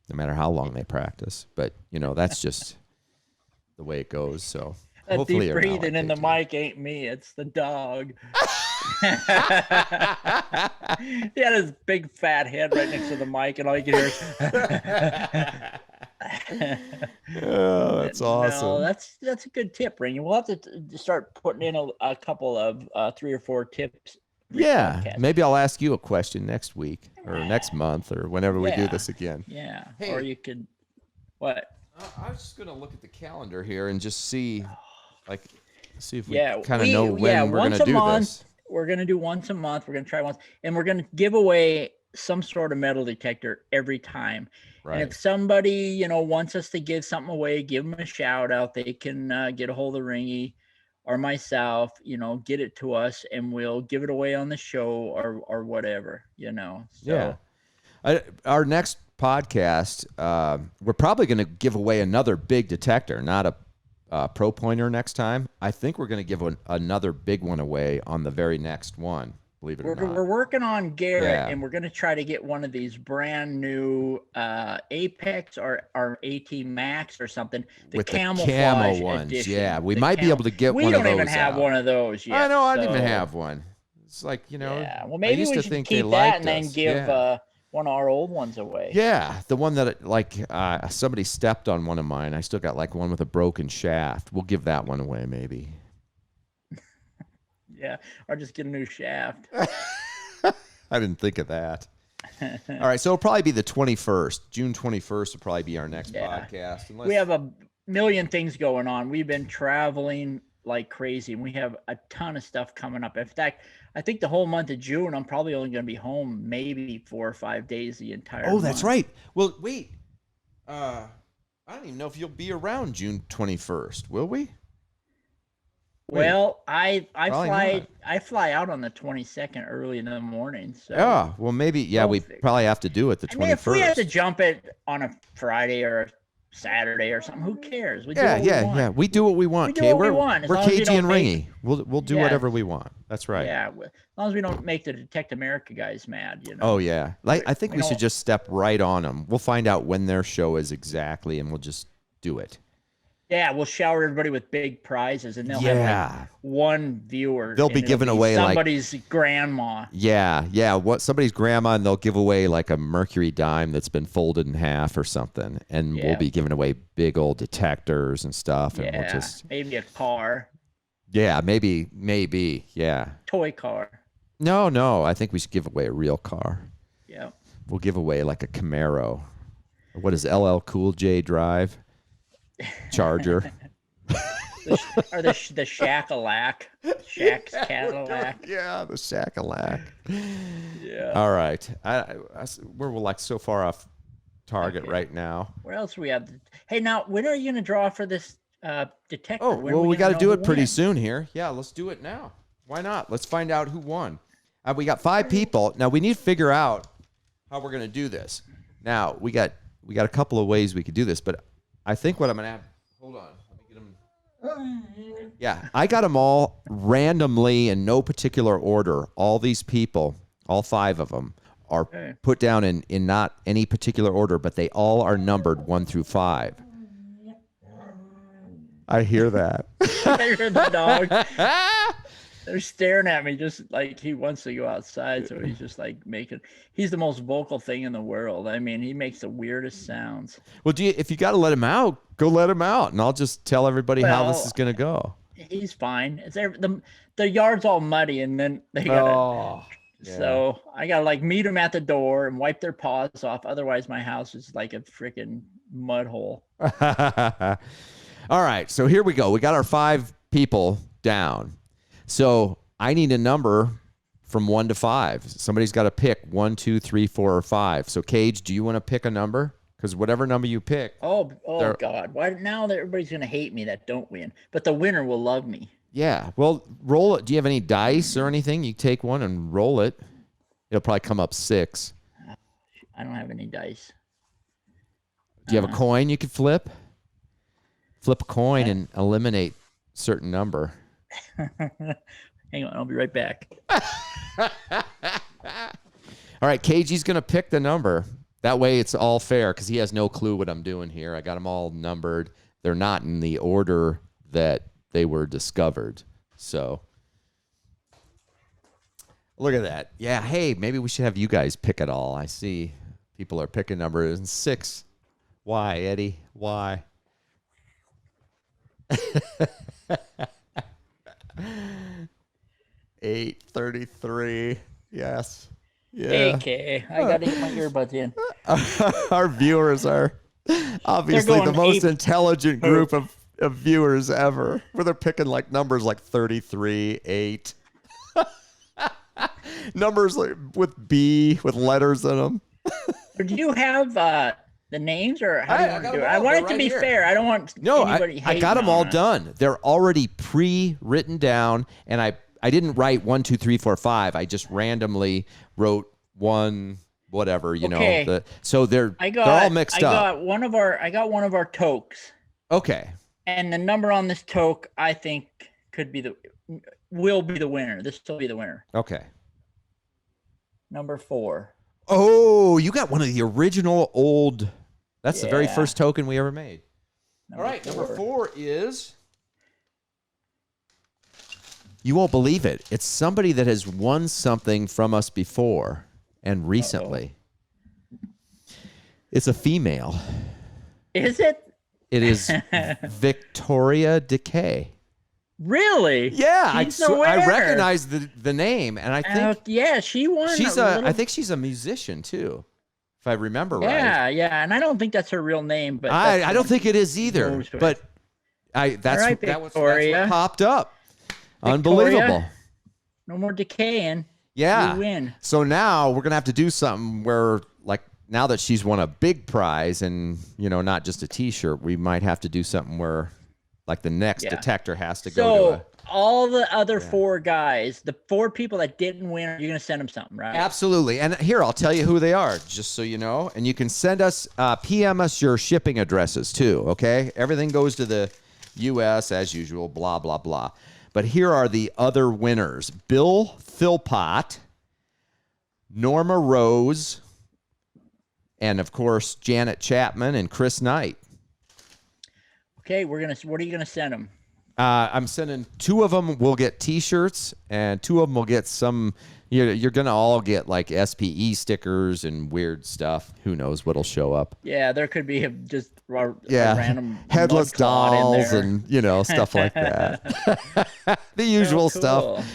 no matter how long they practice. But, you know, that's just the way it goes. So that hopefully deep you're not breathing like in the KG. mic ain't me. It's the dog. He had his big fat head right next to the mic, and all you can hear is Oh, that's awesome. No, that's a good tip, Ringy. We'll have to start putting in a couple of 3 or 4 tips. Yeah, podcast. maybe I'll ask you a question next week or next month or whenever we do this again. Yeah, Hey. or you could, what? I was just going to look at the calendar here and just see, like, See if we kind of know when we're going once to a do month. this. We're going to do once a month. We're going to try once, and we're going to give away some sort of metal detector every time. Right. And if somebody, you know, wants us to give something away, give them a shout out. They can get a hold of Ringy or myself, you know, get it to us, and we'll give it away on the show or whatever, you know. So, yeah. Our next podcast, we're probably going to give away another big detector, not a pro pointer next time. I think we're going to give another big one away on the very next one. Believe it or not. We're working on Garrett, and we're going to try to get one of these brand new Apex or AT Max or something. With camouflage the camo ones. edition. Yeah, we might be able to get one of those. We don't even have one of those yet. I know, I didn't even have one. It's like, you know. Yeah, well, maybe we should keep that and then give one of our old ones away. Yeah, the one that somebody stepped on one of mine. I still got like one with a broken shaft. We'll give that one away maybe. Yeah, or just get a new shaft. I didn't think of that. All right, so it'll probably be the 21st. June 21st will probably be our next podcast. We have a million things going on. We've been traveling like crazy, and we have a ton of stuff coming up. In fact, I think the whole month of June, I'm probably only going to be home maybe 4 or 5 days the entire month. That's right. Well, wait. I don't even know if you'll be around June 21st. Will we? Well, I fly out on the 22nd early in the morning. So yeah, well maybe we probably have to do it the 21st. I mean, if we have to jump it on a Friday or a Saturday or something, who cares? We do what we want. We do what we want. We do what we want. We're KG and Ringy. We'll do whatever we want. That's right. Yeah, as long as we don't make the Detect America guys mad, you know. Oh yeah, I think we should just step right on them. We'll find out when their show is exactly, and we'll just do it. Yeah, we'll shower everybody with big prizes, and they'll have like one viewer. They'll be giving away somebody's grandma. Yeah. What somebody's grandma, and they'll give away like a mercury dime that's been folded in half or something, and we'll be giving away big old detectors and stuff, and we'll just maybe a car. Yeah, maybe. Yeah. Toy car. No. I think we should give away a real car. Yeah. We'll give away like a Camaro. What does LL Cool J drive? Charger. Or the Shack-a-Lack. Shack's Cadillac. Yeah, the Shack-a-Lack. Yeah. All right. We're like so far off target right now. Where else we have? Hey, now, when are you going to draw for this detector? Oh, well, we got to do it pretty soon here. Yeah, let's do it now. Why not? Let's find out who won. We got 5 people. Now, we need to figure out how we're going to do this. Now, we got a couple of ways we could do this, but I think what I'm going to have... Hold on. Let me get them... Yeah, I got them all randomly in no particular order. All these people, all 5 of them, are put down in not any particular order, but they all are numbered 1 through 5. I hear that. I heard the dog. They're staring at me just like he wants to go outside, so he's just like he's the most vocal thing in the world. I mean, he makes the weirdest sounds. Well, if you got to let him out, go let him out, and I'll just tell everybody how this is going to go. He's fine. The yard's all muddy, and then they gotta... So I gotta like meet them at the door and wipe their paws off. Otherwise, my house is like a freaking mud hole. All right, so here we go. We got our 5 people down. So I need a number from 1 to 5. Somebody's got to pick 1, 2, 3, 4, or 5. So Cage, do you want to pick a number? Because whatever number you pick. Oh God! Why now that everybody's gonna hate me that don't win, but the winner will love me. Yeah. Well, roll it. Do you have any dice or anything? You take one and roll it. It'll probably come up 6. I don't have any dice. Do you have a coin you could flip? Flip a coin and eliminate a certain number. Hang on, I'll be right back. All right, KG's going to pick the number. That way it's all fair because he has no clue what I'm doing here. I got them all numbered. They're not in the order that they were discovered. So look at that. Yeah, hey, maybe we should have you guys pick it all. I see people are picking numbers. 6. Why, Eddie? Why? 8:33. Yes. Yeah. Okay. I got to get my earbuds in. Our viewers are obviously the most intelligent group of of viewers ever, where they're picking like numbers like 33, 8. Numbers like with B, with letters in them. Do you have the names, or how do you I want got to do them it? I all. want They're it to right be here. fair. I don't want No, anybody I got them hating all on us. done. They're already pre-written down, and I didn't write 1, 2, 3, 4, 5. I just randomly wrote one, whatever, you Okay. know. So they're all mixed up. I got one of our tokes, Okay. and the number on this toke I think will be the winner. This will be the winner. Okay. Number 4. Oh, you got one of the original old. That's the very Yeah. first token we ever made. Number All right, number 4. 4 is. You won't believe it. It's somebody that has won something from us before and recently. It's a female. Is it? It is Victoria Decay. Really? Yeah, She's the I winner. recognize the name, and I think yeah, she won. I think she's a musician too, if I remember right. Yeah, and I don't think that's her real name, but I don't think it is either. knows what- But that's right, what Victoria. popped up. Victoria. Unbelievable. No more decaying. Yeah. You win. So now we're gonna have to do something where, like, now that she's won a big prize and not just a T-shirt, we might have to do something where, like, the next detector has to go to. So all the other 4 guys, the 4 people that didn't win, you're gonna send them something, right? Absolutely. And here, I'll tell you who they are, just so you know. And you can send us, PM us your shipping addresses too, okay? Everything goes to the U.S. as usual, blah, blah, blah. But here are the other winners. Bill Philpott, Norma Rose, and, of course, Janet Chapman and Chris Knight. Okay, what are you gonna send them? I'm sending 2 of them will get T-shirts, and 2 of them will get some. You're gonna all get like SPE stickers and weird stuff. Who knows what'll show up? Yeah, there could be just a random headless mud clod in dolls there. and stuff like that. The usual cool. stuff.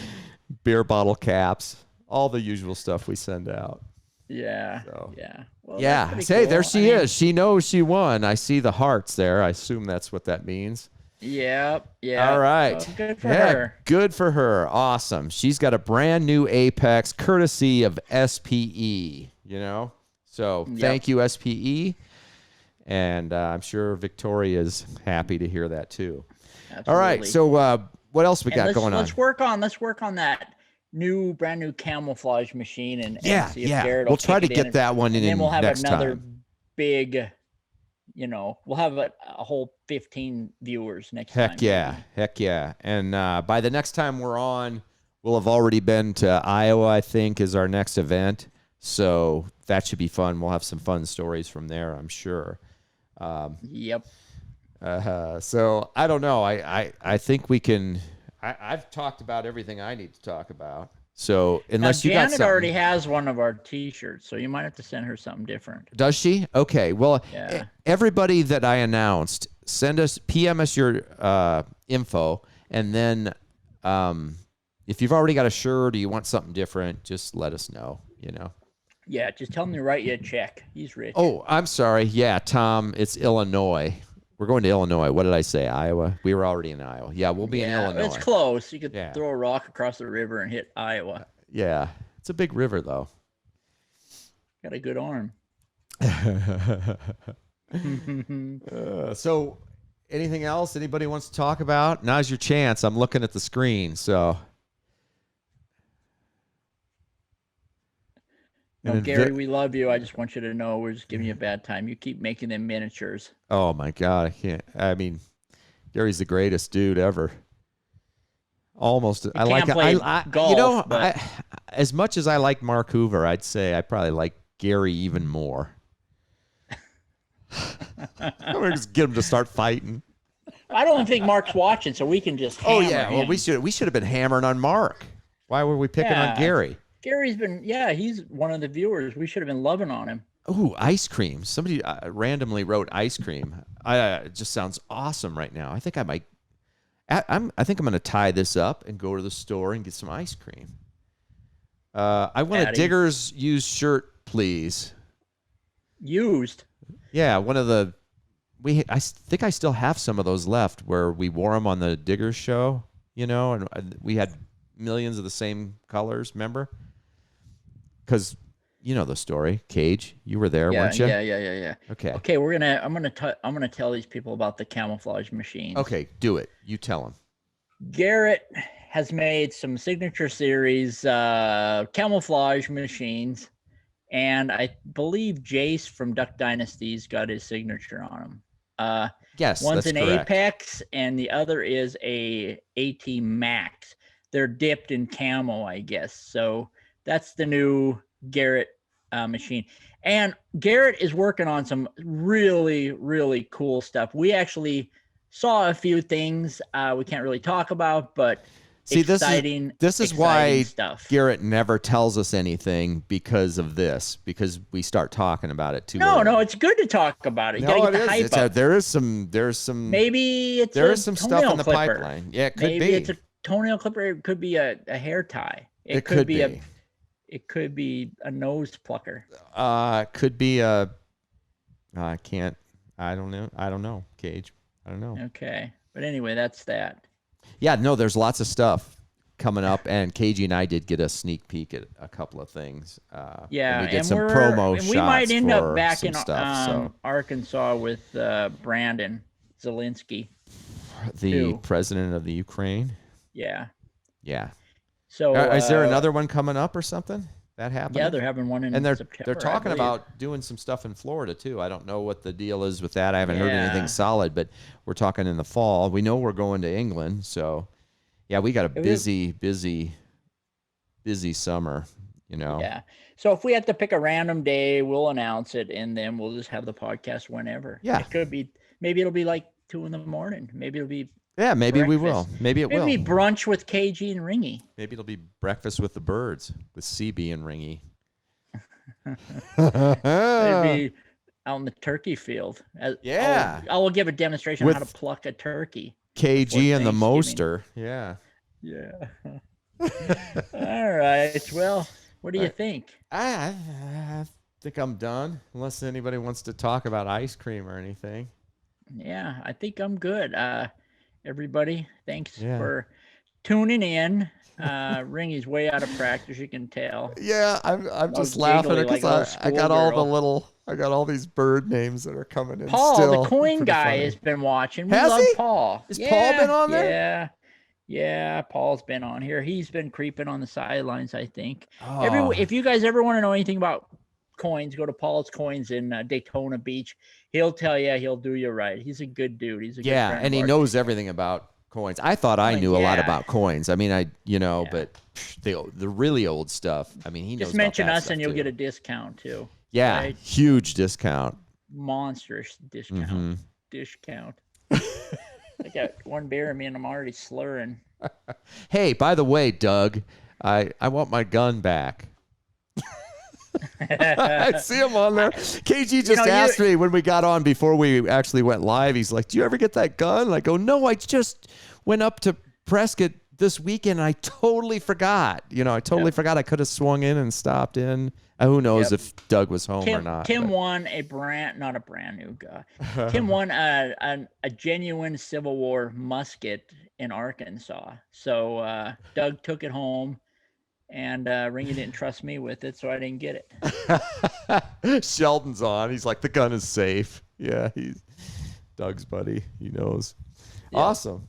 Beer bottle caps, all the usual stuff we send out. Yeah. So. Yeah. Well, Yeah. that's pretty Say, cool. there she is. She knows she won. I see the hearts there. I assume that's what that means. Yep. Yeah. All right. Well, good for her. Good for her. Awesome. She's got a brand new Apex courtesy of SPE, So thank you, SPE. And I'm sure Victoria's happy to hear that too. Absolutely. All right. So what else we got going on? Let's work on that brand new camouflage machine and see if Garrett We'll will try to kick it in, get that one in and then we'll have next another time. big, we'll have a whole 15 viewers next time. Heck yeah. And by the next time we're on, we'll have already been to Iowa, I think, is our next event. So that should be fun. We'll have some fun stories from there, I'm sure. Yep. So I don't know. I think we can. I've talked about everything I need to talk about. So unless now, you got Janet something. already has one of our T-shirts, so you might have to send her something different. Does she? Okay. Well, Yeah. everybody that I announced, PM us your info, and then if you've already got a shirt or you want something different, just let us know. Yeah, just tell him to write you a check. He's rich. Oh, I'm sorry. Yeah, Tom, it's Illinois. We're going to Illinois. What did I say? Iowa? We were already in Iowa. Yeah, we'll be in Illinois. It's close. You could Yeah. throw a rock across the river and hit Iowa. Yeah, it's a big river, though. Got a good arm. So, anything else anybody wants to talk about? Now's your chance. I'm looking at the screen, so. No, And Gary, we love you. I just want you to know we're just giving you a bad time. You keep making them miniatures. Oh my God, I can't. I mean, Gary's the greatest dude ever. Almost. I like. play golf, but- as much as I like Mark Hoover, I'd say I probably like Gary even more. I'm gonna just get him to start fighting. I don't think Mark's watching, so we can just hammer him. Well, we should have been hammering on Mark. Why were we picking on Gary? Gary's been, he's one of the viewers. We should have been loving on him. Ooh, ice cream. Somebody randomly wrote ice cream. It just sounds awesome right now. I think I might. I think I'm going to tie this up and go to the store and get some ice cream. I want a Digger's used shirt, please. Used? Yeah, one of the I think I still have some of those left where we wore them on the Diggers show, you know, and we had millions of the same colors. Remember? Because you know the story, Cage. You were there, weren't you? Yeah. Okay. Okay, I'm gonna tell these people about the camouflage machines. Okay, do it. You tell them. Garrett has made some signature series camouflage machines, and I believe Jace from Duck Dynasty's got his signature on them. Yes, one's that's an correct. Apex, and the other is a AT Max. They're dipped in camo, I guess. So that's the new Garrett machine. And Garrett is working on some really, really cool stuff. We actually saw a few things we can't really talk about, but exciting. This is why stuff. Garrett never tells us anything because of this, because we start talking about it too No, early. it's good to talk about it. You No, gotta it get the is. hype up. There's some. Maybe it's there is some stuff toenail in the clipper. pipeline. Yeah, it could Maybe be. it's a toenail clipper. It could be a hair tie. It could be a nose plucker. Could be a. I can't. I don't know, Cage. I don't know. Okay, but anyway, that's that. Yeah, no, there's lots of stuff coming up, and KG and I did get a sneak peek at a couple of things. Yeah, and we did and some promo shots. We might end up back some in stuff, Arkansas with Brandon Zelensky, the president of the Ukraine. Yeah. So, is there another one coming up or something that happened? Yeah, they're having one in September. They're talking about doing some stuff in Florida too. I don't know what the deal is with that. I haven't heard anything solid, but we're talking in the fall. We know we're going to England, so yeah, we got a busy summer, you know. Yeah. So if we have to pick a random day, we'll announce it, and then we'll just have the podcast whenever. Yeah. It could be. Maybe it'll be like 2 a.m. Maybe it'll be. Yeah, maybe breakfast. we will. Maybe will. Maybe brunch with KG and Ringy. Maybe it'll be breakfast with the birds with CB and Ringy. Maybe out in the turkey field. Yeah. I will give a demonstration on how to pluck a turkey. KG and the Moster. Yeah. Yeah. All right. Well, what do you think? I think I'm done, unless anybody wants to talk about ice cream or anything. Yeah, I think I'm good. Everybody, thanks for tuning in. Ringy's way out of practice, you can tell. Yeah, I'm just laughing because I got all these bird names that are coming in. Paul, the coin guy, has been watching. We love Paul. Has Paul been on there? Yeah, Paul's been on here. He's been creeping on the sidelines, I think. Oh. If you guys ever want to know anything about coins, go to Paul's Coins in Daytona Beach. He'll tell you. He'll do you right. He's a good dude. He's a good friend and he knows everything about coins. I thought I knew a lot about coins. I mean, but the really old stuff. I mean, he knows. Just mention about that us, and you'll get a discount too. Yeah, right? Huge discount. Monstrous discount. Mm-hmm. Discount. I got one beer in me, and I'm already slurring. Hey, by the way, Doug, I want my gun back. I see him on there. KG just asked me when we got on before we actually went live. He's like, "Do you ever get that gun?" And I go, "No, I just went up to Prescott this weekend. And I totally forgot. I totally forgot. I could have swung in and stopped in. Who knows if Doug was home or not?" Tim won not a brand new gun. Tim won a genuine Civil War musket in Arkansas. So Doug took it home. And Ringy didn't trust me with it, so I didn't get it. Sheldon's on. He's like, the gun is safe. Yeah, he's Doug's buddy. He knows. Yeah. Awesome.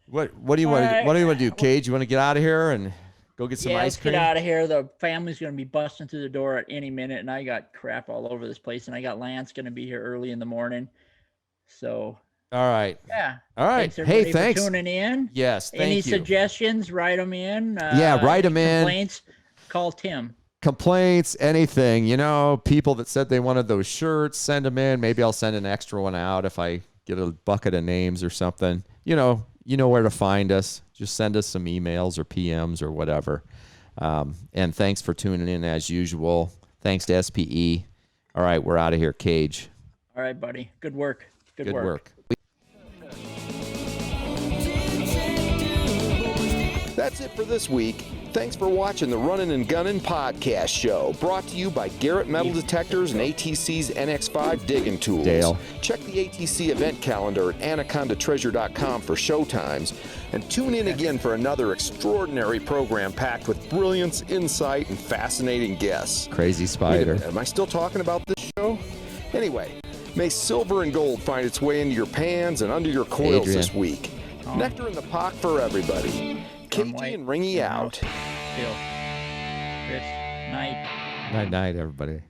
What do you want? What do you want to do, Cage? You want to get out of here and go get some ice cream? Get out of here. The family's going to be busting through the door at any minute, and I got crap all over this place, and I got Lance going to be here early in the morning. So. All right. Yeah. All right. Thanks, thanks for tuning in. Yes. Thank you. Any suggestions? Write them in. Write them in. Complaints? Call Tim. Complaints, anything. People that said they wanted those shirts, send them in. Maybe I'll send an extra one out if I get a bucket of names or something. You know where to find us. Just send us some emails or PMs or whatever. And thanks for tuning in as usual. Thanks to SPE. All right, we're out of here, Cage. All right, buddy. Good work. Good work. That's it for this week. Thanks for watching the Runnin Gunnin podcast show, brought to you by Garrett Metal Detectors and ATC's NX5 digging tools. Dale. Check the ATC event calendar at anacondatreasure.com for showtimes, and tune in again for another extraordinary program packed with brilliance, insight, and fascinating guests. Crazy Wait a spider. minute, am I still talking about this show? Anyway, may silver and gold find its way into your pans and under your coils Adrian. this week. Nectar in the pot for everybody. KG White, and Ringy out. Bill. Chris, night. Night, night, everybody.